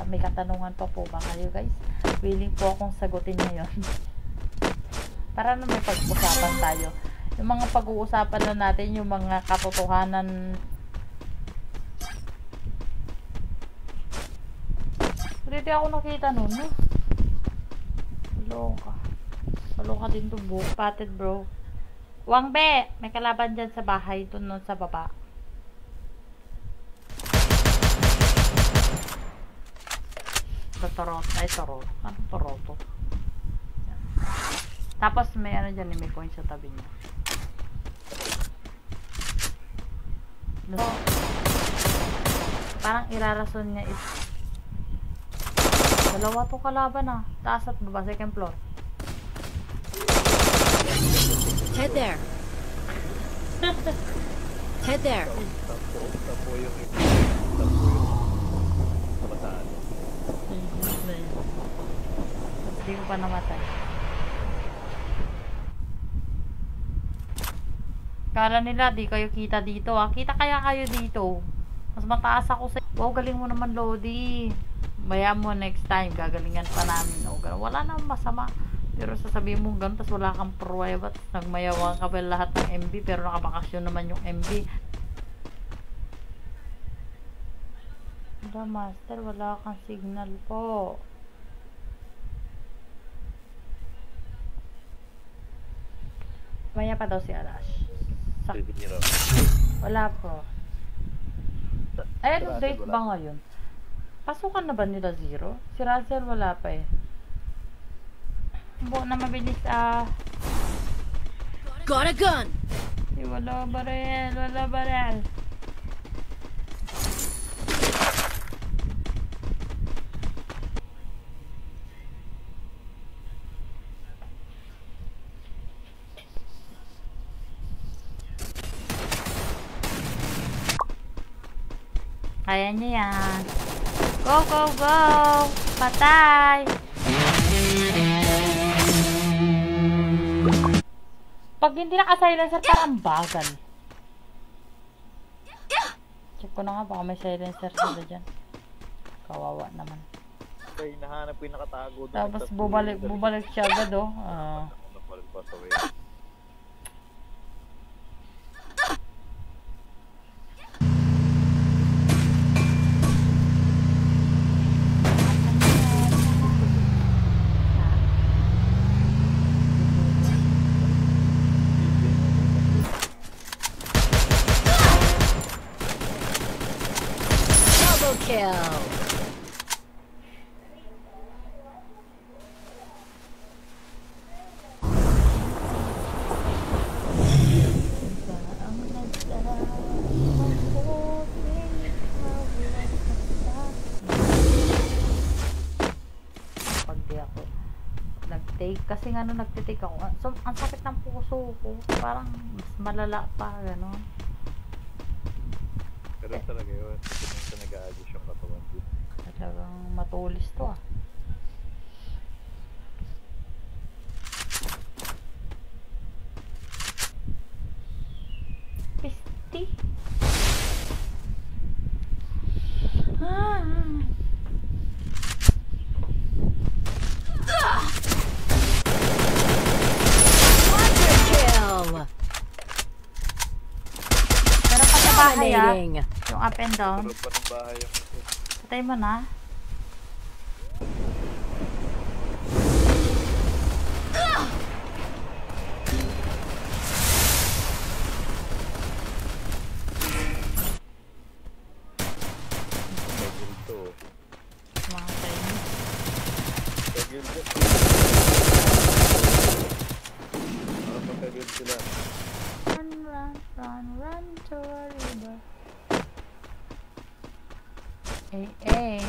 May katanungan pa po ba kayo guys? Willing po akong sagutin ngayon. Para na may pag-usapan tayo. Yung mga pag-uusapan na natin, yung mga katotohanan. Hindi ako nakita nun, no? Maloka din to, patid bro. Wangbe! May kalaban dyan sa bahay, dun sa baba. Toroto. Anong Toroto? Tapos may ano dyan, may coin sa tabi niya. Parang irarason niya is dalawa to kalaban ah. Taas at baba, second floor. Head there. Head there. Tapo yung kabataan. Hindi ko pa namatay. Kala nila di kayo kita dito ah. Kita kaya kayo dito. Mas mataas ako sa... Wow, galing mo naman Lodi. Maya mo next time. Gagalingan pa namin. O, wala namang masama. Pero sasabihin mo gano'n, tas wala kang pruweba, tas nagmayawang ka pa lahat ng MB, pero nakabakasyon naman yung MB. Wala master, wala kang signal po. Maya pa daw si Arash. Wala po. Anong date ba ngayon? Pasukan na ba nila 0? Si Russell wala pa eh. Buo na mabilis ah. Got a gun! Wala barel. Kaya niya yan. Go! Patay! Pag hindi naka-silencer, parang bagal. Check ko na nga, baka may silencer sila dyan. Kawawa naman. Kaya hinahanap ko yung nakatago doon. Tapos bubalik siya agad oh. Double kill! Kasi nga nung nagtitake ako, so, ang sakit ng puso ko, parang mas malala pa, gano'n. Pero talaga yun, kasi nag-a-adjust yung katawan ko. Talagang matulis to ah. Pisti. Dominating. Yung up and down. Patay mo na. Mga Chinese. Run to a river. Hey.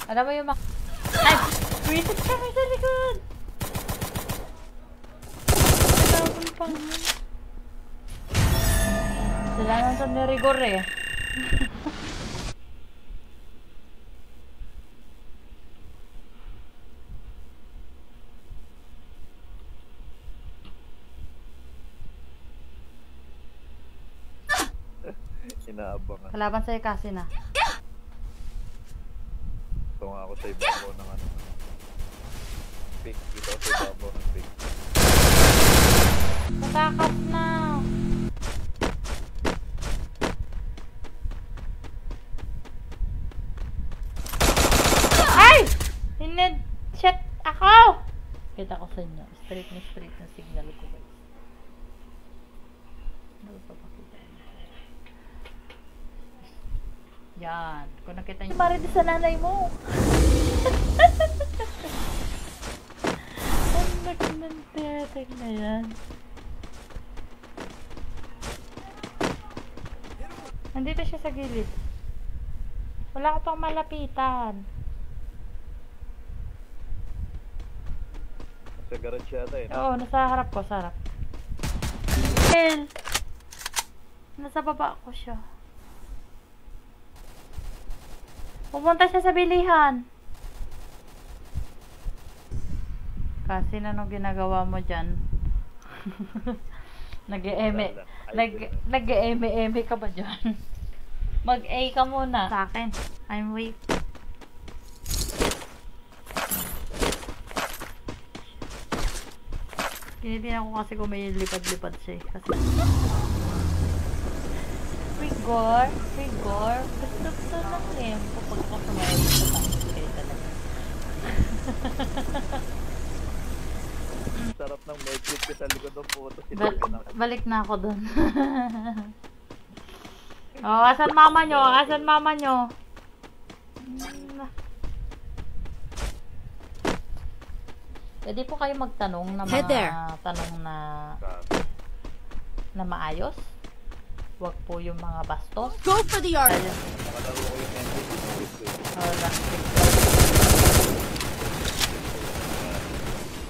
Alam mo yung ay! Waited kami sa likod! Alam pa nga. Sila nasa nirigor eh. Inaabangan. Kalaban sa'yo kasi na. Dito nga ako sa ibabaw ng ano. Pick. Dito ako sa ibabaw ng pick. Matakas na. Ay! Hined-shot ako! Kita ko sa inyo. Straight na signal ko, guys. Ano pa pakita? Yan. Kung nakita nyo, maridi sa nanay mo. Ang nagmantetek na yan. Nandito siya sa gilid. Wala ko pang malapitan. Sa garage yata eh. Oo, nasa harap ko, sa harap. Hell! Nasa baba ko siya. Pumunta siya sa bilihan. Kasi ano ginagawa mo dyan? Nag-eme ka ba dyan? Mag-A ka muna. Sa akin. I'm weak. Tinitingnan ko kasi kung may lipad-lipad siya. Kasi Rigor. Gusto lang eh. Kapag ako sumayon sa pangit kayo talaga. Sarap ng medkit ko sa likod ng puto. Balik na ako dun. Oh, asan mama nyo? Asan mama nyo? Pwede po kayo magtanong na mga tanong na maayos. Huwag po yung mga bastos. Go for the yard. Nakalaro ko yung medkit.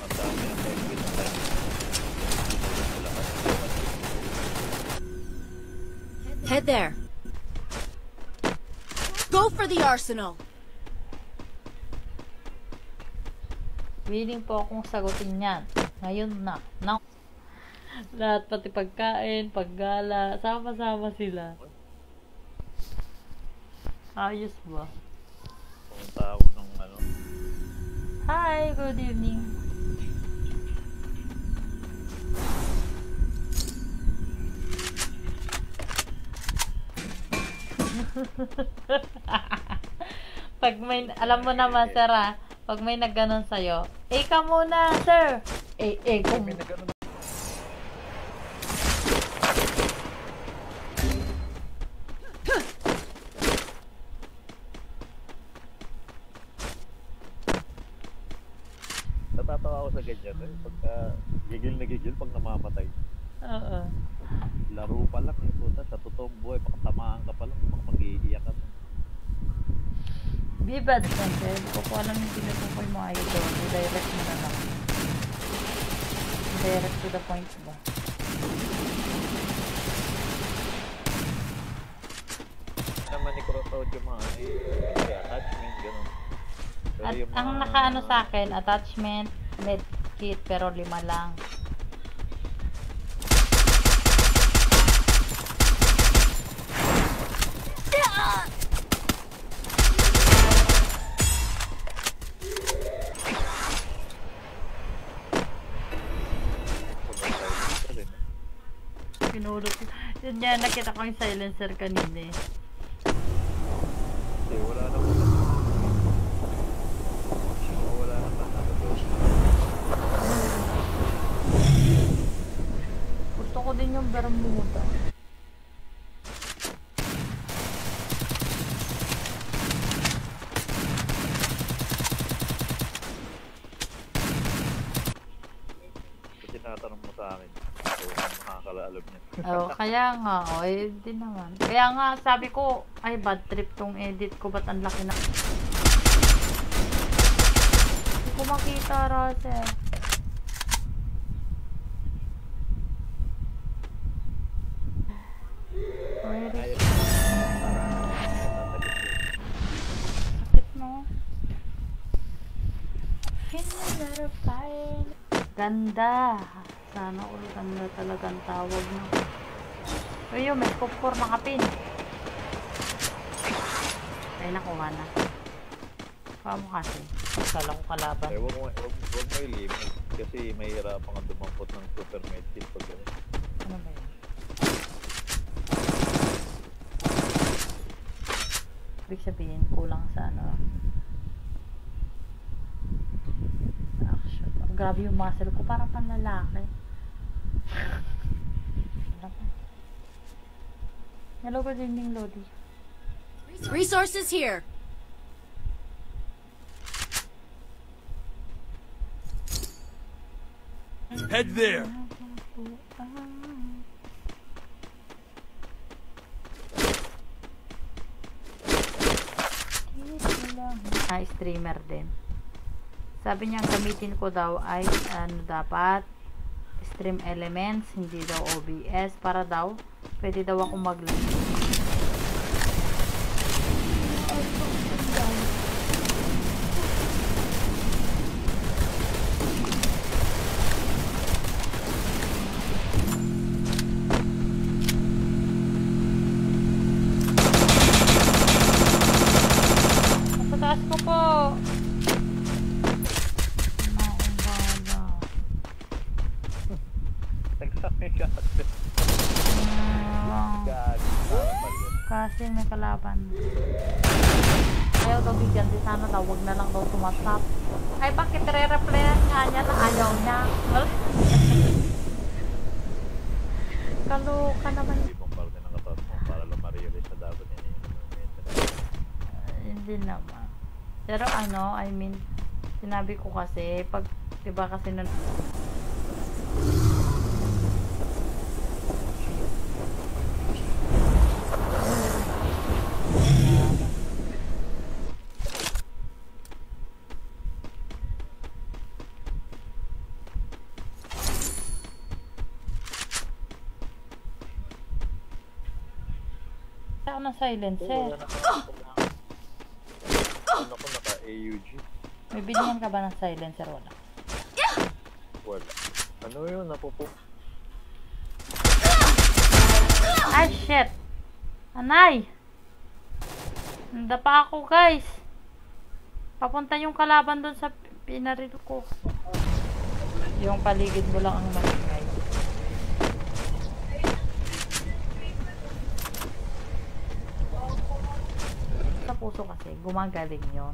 Ang dami ng medkit na tayo. Head there. Go for the arsenal. Willing po akong sagutin yan. Ngayon na. Now. Lahat pati pagkain, paggala, sama-sama sila. Ayos ba? Pumunta ako ng ano. Hi, good evening. Pag may, alam mo naman, sir, pag may nagganon sa'yo, ka muna, sir. Kung... Natatawa ako sa ganyan eh. Pagka gigil na gigil pag namamatay. Oo. Laro pa lang eh. Puta, sa totoong buhay, makatamaan ka pa lang. Mag-iiyak ka na. Be bad content. Kung alam yung tinutukoy mo idol, direct mo na lang. Direct to the point mo. Naman ni Crossout yung mga attachment, gano'n. At ang nakaano sa akin, attachment, med kit, pero 5 lang. Pinulot. Yun nga, nakita ko yung silencer kanina eh. Kasi wala naman. Wala naman nakagawa. Gusto ko din yung Bermuda. Kasi tinatanong mo sa akin. So, makakaalala niya. Oh, kaya nga, hindi naman. Kaya nga, sabi ko, ay bad trip tong edit ko, ba't ang laki na... Hindi ko makita, Russell. Sakit mo. Ganda. Sana all ganda talaga ang tawag mo. Uy, may scope 4 mga pin. Ay, nakuha na. Paano kasi? Kala ko kalaban. Eh, wag mo i-limit. Kasi mahihirapan kang dumampot ng super medkit pag gano'n. Ano ba yun? Ibig sabihin, kulang sa ano. Action. Grabe yung muscle ko. Parang panlalaki. Hello, good evening, Lodi. Resources here. Head there. Streamer din. Sabi niya gamitin ko daw ay ano dapat stream elements, hindi daw OBS para daw pwede daw ako mag-live. Pataas ko po. Nagsami ka. Kasi may kalaban. Ayaw daw bigyan din sana daw. Wag na lang daw tumatap. Ay bakit re-replyan nga niya na ayaw niya? Kaloka naman. Hindi mong parte ng katawan mo para lang ma-realize na dapat yun yung Hindi naman. Pero ano, I mean, sinabi ko kasi, pag, diba kasi nun, ako ng silencer. Ano ko naka-AUG? May binigyan ka ba ng silencer? Wala. Wala. Ano yun? Napupo. Ay, shit! Anay! Nandapa ako, guys. Papunta yung kalaban doon sa pinaril ko. Yung paligid mo lang ang maingay. Sa puso kasi, gumagaling yon.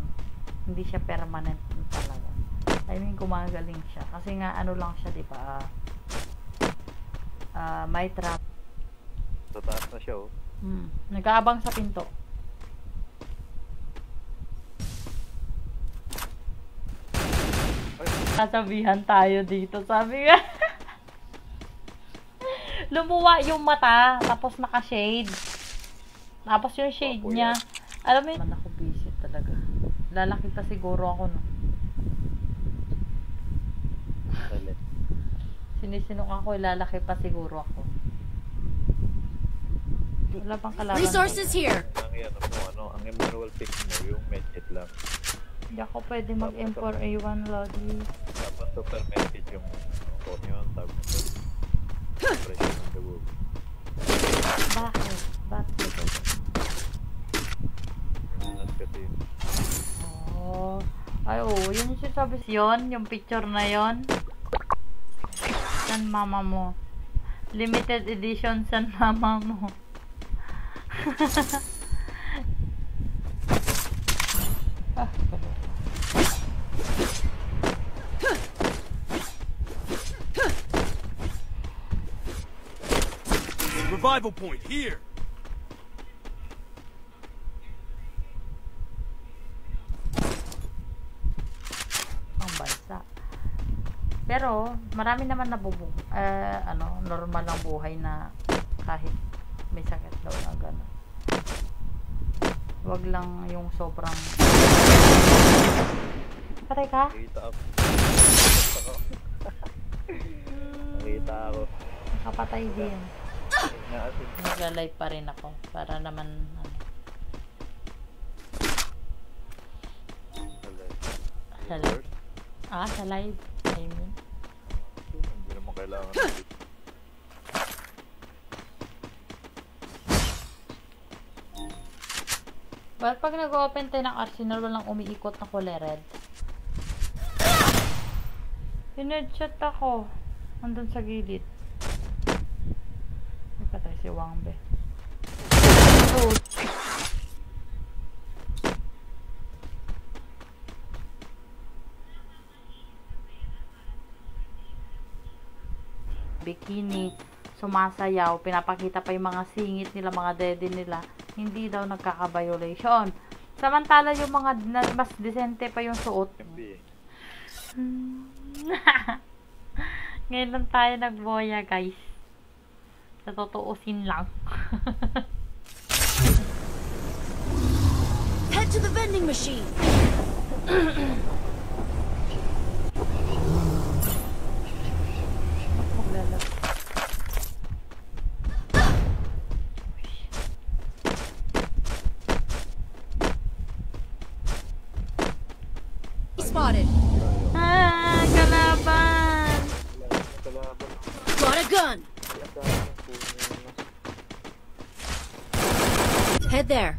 Hindi siya permanent talaga. I mean, gumagaling siya. Kasi nga, ano lang siya, di ba? May trap. Sa taas na siya, oh. Nag-aabang sa pinto. Sasabihan tayo dito. Sabi nga. Lumuwa yung mata. Tapos naka-shade. Tapos yung shade niya. Alam mo yun? Man ako busy talaga. Lalaki pa siguro ako, no? Sinisinok ako. Lalaki pa siguro ako. Wala pang kalaban. Resources here. Ang manual pick mo, yung medkit lang. Hindi ako pwede mag-M4 A1 Lodi. Tapos super medkit yung yun, tawag mo ito. Pressure ng the world. Bakit? Bakit? Kasi Oh. Ay, oh. Yun yung sinasabi yun. Yung picture na yun. San mama mo? Limited edition san mama mo. Revival point here. Ang bansa. Pero, marami naman normal ang buhay na kahit may sakit daw na gano'n. Wag lang yung sobrang... Patay ka? nakita ako. Nakita ako. Nakapatay din. Naasin. Nagla-live pa rin ako para naman sa live. Sa live. I mean. Hindi naman kailangan. Well, pag nag-open tayo ng Arsenal, walang umiikot na kulay red. Pinedshot ako. Andun sa gilid. May patay si Wangbe. Oh. Bikini, sumasayaw, pinapakita pa yung mga singit nila, mga dede nila, hindi daw nagkaka-violation. Samantala yung mga mas decente pa yung suot. Ngayon lang tayo nagboya, guys. Sa totoosin lang. Head to the vending machine. Spotted. Ah, kalaban! Got a gun. Head there.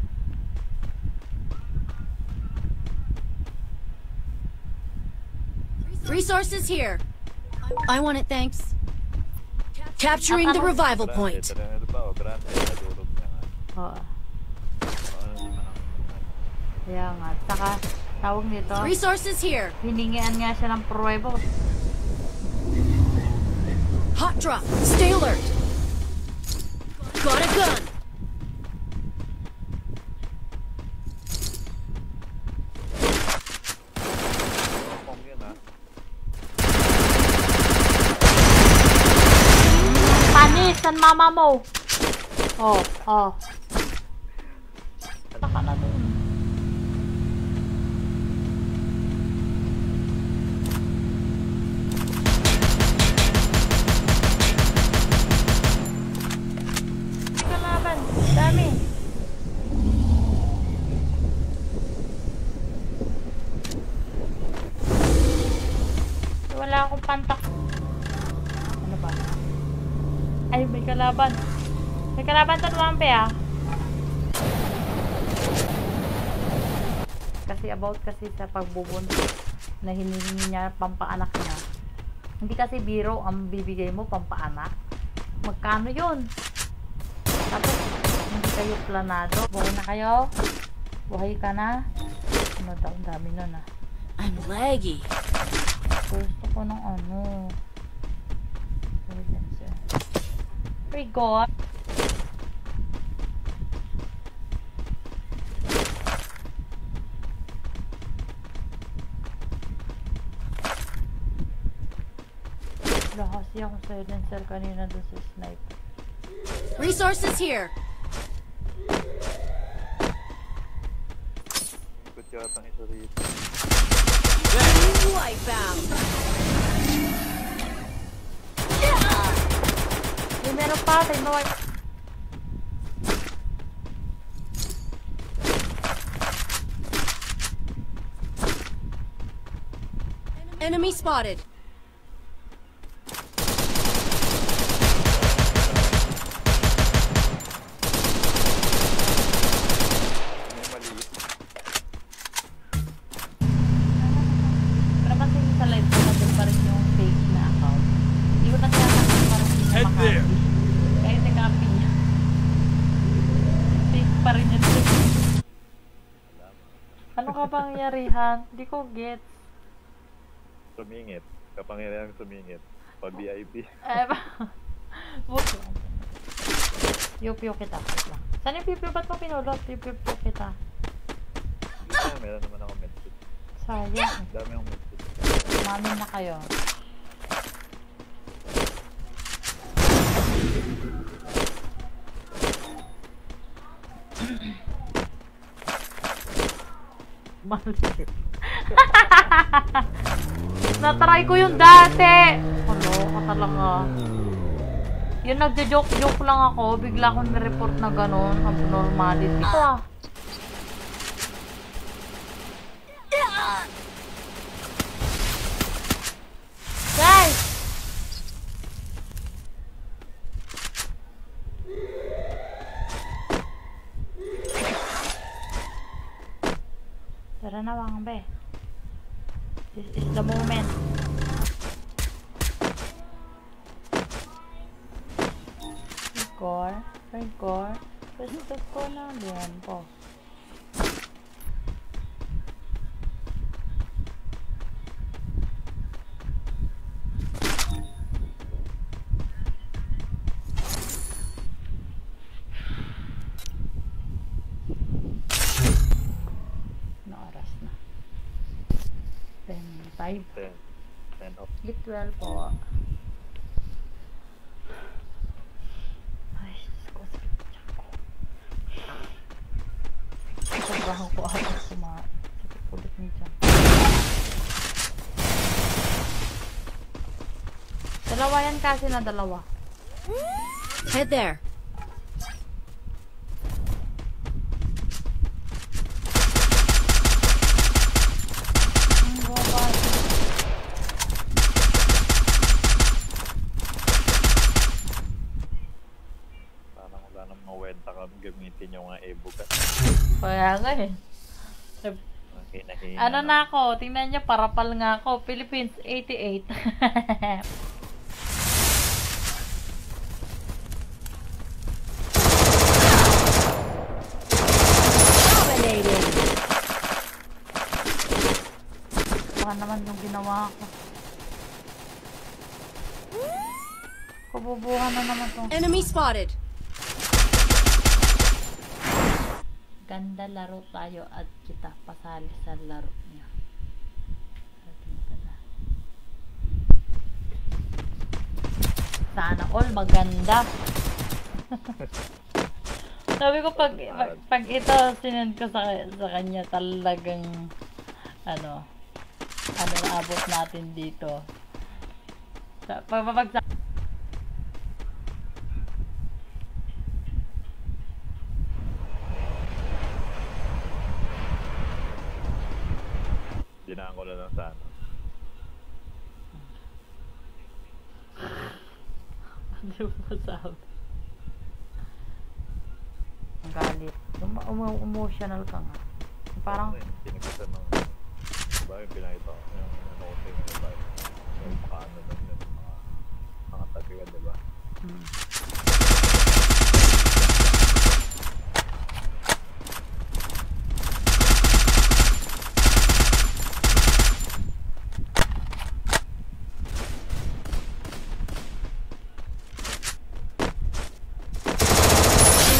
Resources here. I want it, thanks. Capturing the revival point. Oo. Kaya nga. Saka, tawag nito, Resources here. hiningian nga siya ng pruweba. Hot drop. Stay alert. Got a gun. Panis! San mama mo? Oh, oh. Taka na dun. Kalaban. Dami. Wala akong pantak. Ano ba? Ay, may kalaban. May kalaban sa Tuwampe, ah. Kasi about kasi sa pagbubuntis na hinihingi niya pampaanak niya. Hindi kasi biro ang bibigay mo pampaanak. Magkano yun? Tapos, hindi kayo planado. Buhay na kayo? Buhay ka na? Ano daw? Ang dami nun, ah. I'm laggy. Gusto ko ng ano. We got kasi ako silencer kanina doon sa sniper. Resources here. Ikot yata ang isa rito. Wipeout. May meron pa, tayo mawag. Enemy spotted. May maliit. Pero kasi sa live ko natin pa rin yung fake na account. Hindi ko na tinatanggal para hindi Head makapit. there. Kaya tingapi niya. Fake pa rin yun. Ano ka bang yarihan? Hindi ko get. Sumingit. Kapangyarihan sumingit. Pa-VIP. Eh, Piu-piu kita. Wait lang. Saan yung piu-piu? Ba't mo pinulot? Piu-piu kita. Meron naman ako medkit. Sayang. Dami akong medkit. Umamin na kayo. Mali. Natry ko yung dati. Ano ka talaga. Yung nagjo-joke lang ako, bigla akong na-report na gano'n, abnormality. Ito ah. Guys! Tara na, Wang Be. This is the moment. Record. Gusto ko na diyan po. Oras na. 10:05. 10 off. 12 po. Ay, Diyos ko, sakit na tiyan ko. Sobrahan ko ako kumain. Sakit ulit niya dyan. Dalawa yan kasi na dalawa. Head there. Ang baba. Parang wala nang mawenta kami gamitin yung mga e-bukas. Kaya nga eh. Hina-hina Ano na ako, tingnan niyo, parapal nga ako. Philippines 88. Dominating. Baka naman yung ginawa ko. Kabubuhan na naman to. Enemy spotted. Ganda laro tayo at kita pasali sa laro niya. Sana all maganda. Sabi ko pag ito sinend ko sa kanya talagang ano naabot natin dito. Pagpapagsak dinaan ko na lang sa ano. Hindi mo masabi. Ang galit. Emotional ka nga. Parang Tinigisa ng diba yung pinakita ko yung noting diba yung makaano lang yung mga tabigan diba.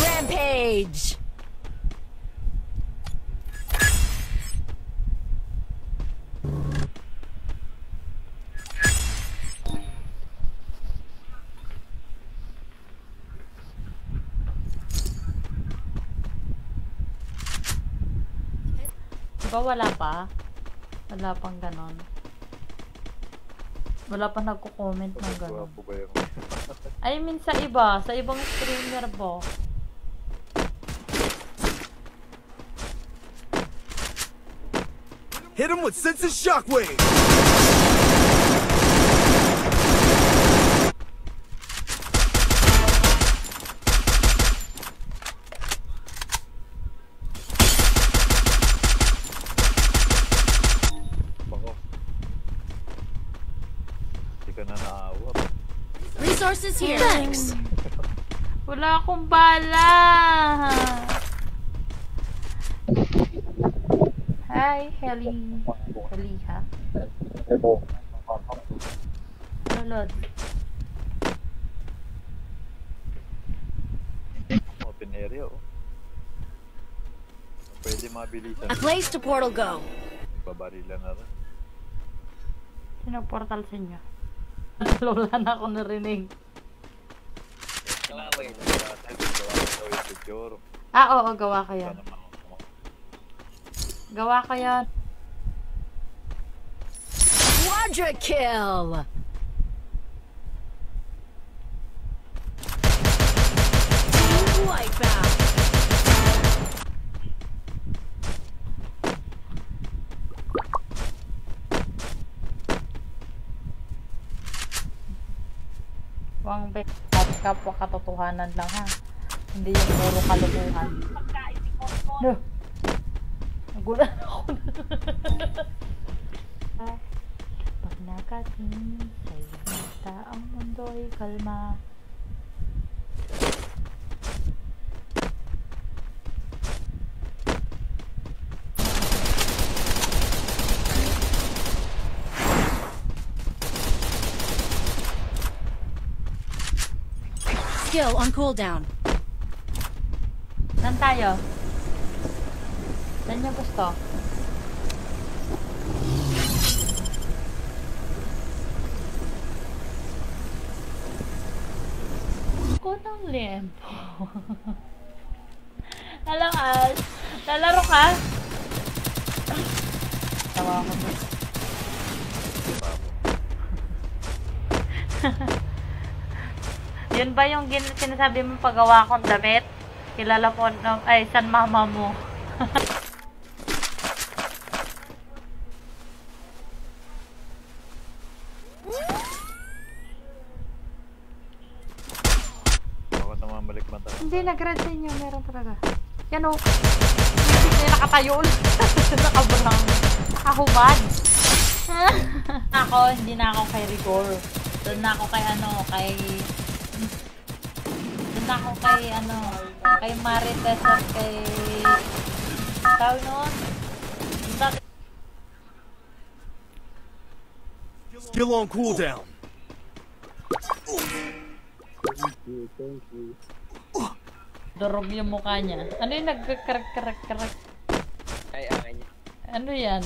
Rampage. diba wala pa? Wala pang ganon. Wala pa nagko-comment ng ganon. Gwapo ba yung I mean sa iba, sa ibang streamer po. Hit him with sense of shockwave. bako? Hindi ka na naawa. Resources here. Thanks. Wala akong bala. Hi, Heli. Heli, ha? Lolod. Open area oh. Pwede mabilisan. I placed a portal go. Babarila na rin. Sino portal sa inyo? Wala na ako narinig. Ah, oo, gawa ko yan. Gawa ko yan. Quadra kill. Team wipeout. Wang be, at kapwa katotohanan lang ha. Hindi yung puro kalukuhan. No. Nagulan ako. Pag nakatingin sa'yo, basta ang mundo'y kalma. Skill on cooldown. Saan tayo? Saan niyo gusto? Ko ng lempo. Hello, Ash. Lalaro ka? Tawa ako ba? Yun ba yung sinasabi mo paggawa kong damit? Kilala po ng, ay, san mama mo? Bakit naman balik mata? Hindi, nag-red sa inyo. Meron talaga. Yan o. Hindi na nakatayo ulit. Nakabrang. Nakahubad. Hindi na ako kay Rigor. Doon na ako kay doon na ako kay Marites at kay tawag noon. Skill on cooldown. Durog yung mukha niya. Ano yung nagkakarag-karag-karag? Ay, akin niya. Ano yan?